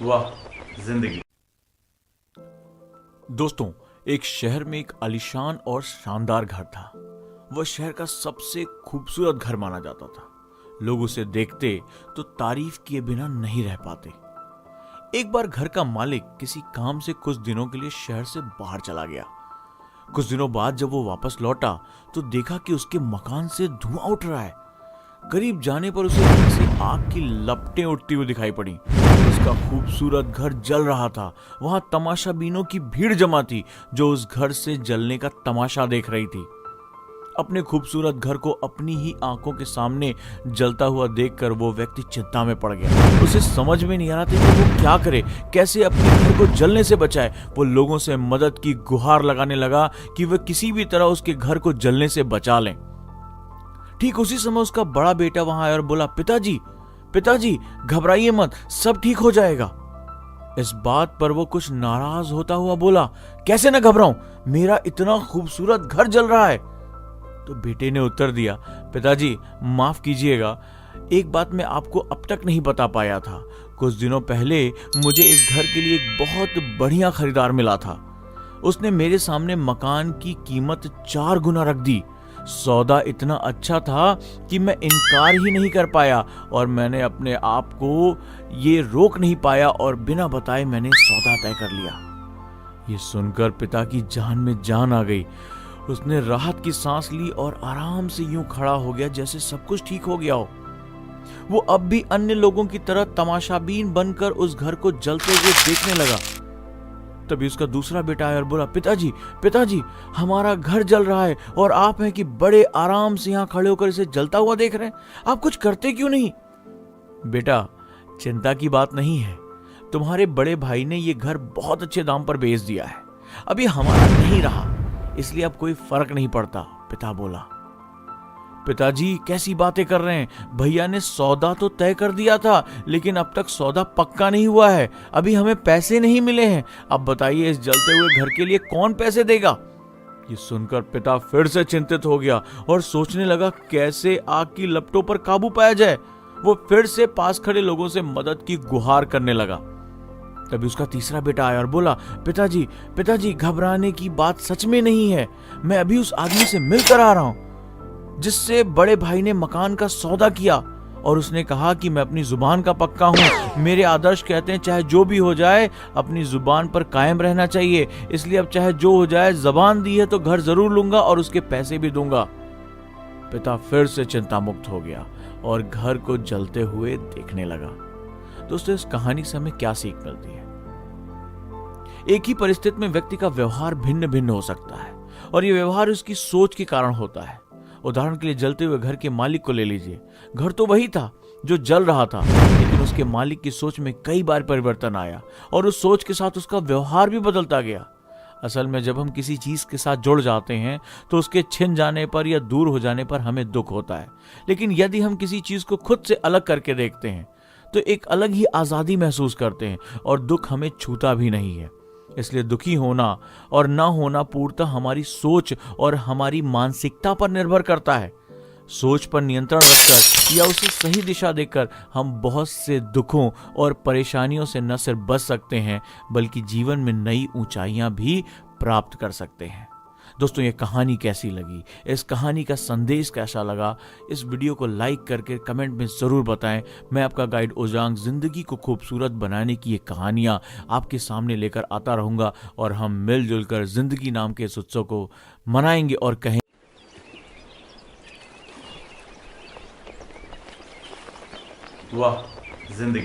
वाह जिंदगी। दोस्तों, एक शहर में एक आलीशान और शानदार घर था। वह शहर का सबसे खूबसूरत घर माना जाता था। लोग उसे देखते तो तारीफ किए बिना नहीं रह पाते। एक बार घर का मालिक किसी काम से कुछ दिनों के लिए शहर से बाहर चला गया। कुछ दिनों बाद जब वो वापस लौटा तो देखा कि उसके मकान से धुआं उठ रहा है। करीब जाने पर उसे किसी आग की लपटें उठती हुई दिखाई पड़ी। उसका खूबसूरत घर जल रहा था। वहां तमाशाबीनों की भीड़ जमा थी जो उस घर से जलने का तमाशा देख रही थी। अपने खूबसूरत घर को अपनी ही आंखों के सामने जलता हुआ देखकर वो व्यक्ति चिंता में पड़ गया। उसे समझ में नहीं आ रहा था कि वो क्या करे, कैसे अपने घर को जलने से बचाए। वो लोगों से मदद की गुहार लगाने लगा कि वे किसी भी तरह उसके घर को जलने से बचा लें। ठीक उसी समय उसका बड़ा बेटा वहां आया और बोला, पिताजी पिताजी घबराइए मत, सब ठीक हो जाएगा। इस बात पर वो कुछ नाराज होता हुआ बोला, कैसे ना घबराऊं, मेरा इतना खूबसूरत घर जल रहा है। तो बेटे ने उत्तर दिया, पिताजी माफ कीजिएगा, एक बात मैं आपको अब तक नहीं बता पाया था। कुछ दिनों पहले मुझे इस घर के लिए एक बहुत बढ़िया खरीदार मिला था। उसने मेरे सामने मकान की कीमत 4 गुना रख दी। सौदा इतना अच्छा था कि मैं इनकार ही नहीं कर पाया और मैंने अपने आप को ये रोक नहीं पाया और बिना बताए मैंने सौदा तय कर लिया। ये सुनकर पिता की जान में जान आ गई। उसने राहत की सांस ली और आराम से यूं खड़ा हो गया जैसे सब कुछ ठीक हो गया हो। वो अब भी अन्य लोगों की तरह तमाशाबीन बनकर उस घर को जलते हुए देखने लगा। तभी उसका दूसरा बेटा आया और बोला, पिताजी पिताजी हमारा घर जल रहा है और आप हैं कि बड़े आराम से यहां खड़े होकर इसे जलता हुआ देख रहे हैं, आप कुछ करते क्यों नहीं? बेटा, चिंता की बात नहीं है, तुम्हारे बड़े भाई ने यह घर बहुत अच्छे दाम पर बेच दिया है। अभी हमारा नहीं रहा, इसलिए अब कोई फर्क नहीं पड़ता, पिता बोला। पिताजी कैसी बातें कर रहे हैं, भैया ने सौदा तो तय कर दिया था लेकिन अब तक सौदा पक्का नहीं हुआ है, अभी हमें पैसे नहीं मिले हैं। अब बताइए इस जलते हुए घर के लिए कौन पैसे देगा? ये सुनकर पिता फिर से चिंतित हो गया और सोचने लगा कैसे आग की लपटों पर काबू पाया जाए। वो फिर से पास खड़े लोगों से मदद की गुहार करने लगा। तभी उसका तीसरा बेटा आया और बोला, पिताजी पिताजी घबराने की बात सच में नहीं है, मैं अभी उस आदमी से मिलकर आ रहा हूं जिससे बड़े भाई ने मकान का सौदा किया और उसने कहा कि मैं अपनी जुबान का पक्का हूं। मेरे आदर्श कहते हैं चाहे जो भी हो जाए अपनी जुबान पर कायम रहना चाहिए, इसलिए अब चाहे जो हो जाए जबान दी है तो घर जरूर लूंगा और उसके पैसे भी दूंगा। पिता फिर से चिंता मुक्त हो गया और घर को जलते हुए देखने लगा। दोस्तों, इस कहानी से हमें क्या सीख मिलती है? एक ही परिस्थिति में व्यक्ति का व्यवहार भिन्न भिन्न हो सकता है और यह व्यवहार उसकी सोच के कारण होता है। उदाहरण के लिए जलते हुए घर के मालिक को ले लीजिए। घर तो वही था जो जल रहा था, लेकिन उसके मालिक की सोच में कई बार परिवर्तन आया और उस सोच के साथ उसका व्यवहार भी बदलता गया। असल में जब हम किसी चीज के साथ जुड़ जाते हैं तो उसके छिन जाने पर या दूर हो जाने पर हमें दुख होता है, लेकिन यदि हम किसी चीज को खुद से अलग करके देखते हैं तो एक अलग ही आजादी महसूस करते हैं और दुख हमें छूता भी नहीं है। इसलिए दुखी होना और ना होना पूर्णतः हमारी सोच और हमारी मानसिकता पर निर्भर करता है। सोच पर नियंत्रण रखकर या उसे सही दिशा देकर हम बहुत से दुखों और परेशानियों से न सिर्फ बच सकते हैं बल्कि जीवन में नई ऊंचाइयां भी प्राप्त कर सकते हैं। दोस्तों, ये कहानी कैसी लगी, इस कहानी का संदेश कैसा लगा, इस वीडियो को लाइक करके कमेंट में जरूर बताएं। मैं आपका गाइड ओजांग जिंदगी को खूबसूरत बनाने की ये कहानियां आपके सामने लेकर आता रहूंगा और हम मिलजुल कर जिंदगी नाम के इस उत्सव को मनाएंगे और कहें, वाह जिंदगी।